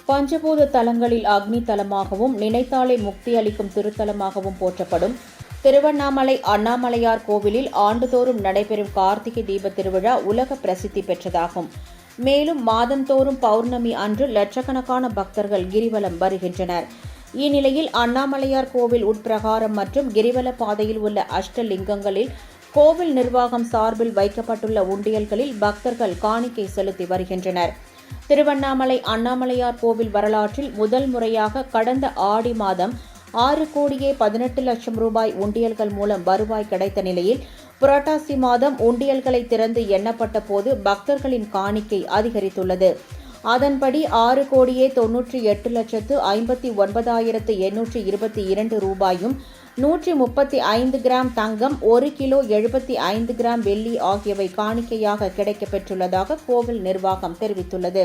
பஞ்சபூத தலங்களில் அக்னி தலமாகவும் நினைத்தாலே முக்தி அளிக்கும் திருத்தலமாகவும் போற்றப்படும் திருவண்ணாமலை அண்ணாமலையார் கோவிலில் ஆண்டுதோறும் நடைபெறும் கார்த்திகை தீப திருவிழா உலக பிரசித்தி பெற்றதாகும். மேலும் மாதந்தோறும் பௌர்ணமி அன்று லட்சக்கணக்கான பக்தர்கள் கிரிவலம் வருகின்றனர். இந்நிலையில் அண்ணாமலையார் கோவில் உட்பிரகாரம் மற்றும் கிரிவல பாதையில் உள்ள அஷ்டலிங்கங்களில் கோவில் நிர்வாகம் சார்பில் வைக்கப்பட்டுள்ள உண்டியல்களில் பக்தர்கள் காணிக்கை செலுத்தி வருகின்றனர். திருவண்ணாமலை அண்ணாமலையார் கோவில் வரலாற்றில் முதல் முறையாக கடந்த ஆடி மாதம் 6,18,00,000 ரூபாய் உண்டியல்கள் மூலம் வருவாய் கிடைத்த நிலையில் புரட்டாசி மாதம் உண்டியல்களை திறந்து எண்ணப்பட்ட போது பக்தர்களின் காணிக்கை அதிகரித்துள்ளது. அதன்படி 6,08,59,822 ரூபாயும் 135 கிராம் தங்கம் 1 கிலோ 75 கிராம் வெள்ளி ஆகியவை காணிக்கையாக கிடைக்கப்பெற்றுள்ளதாக கோவில் நிர்வாகம் தெரிவித்துள்ளது.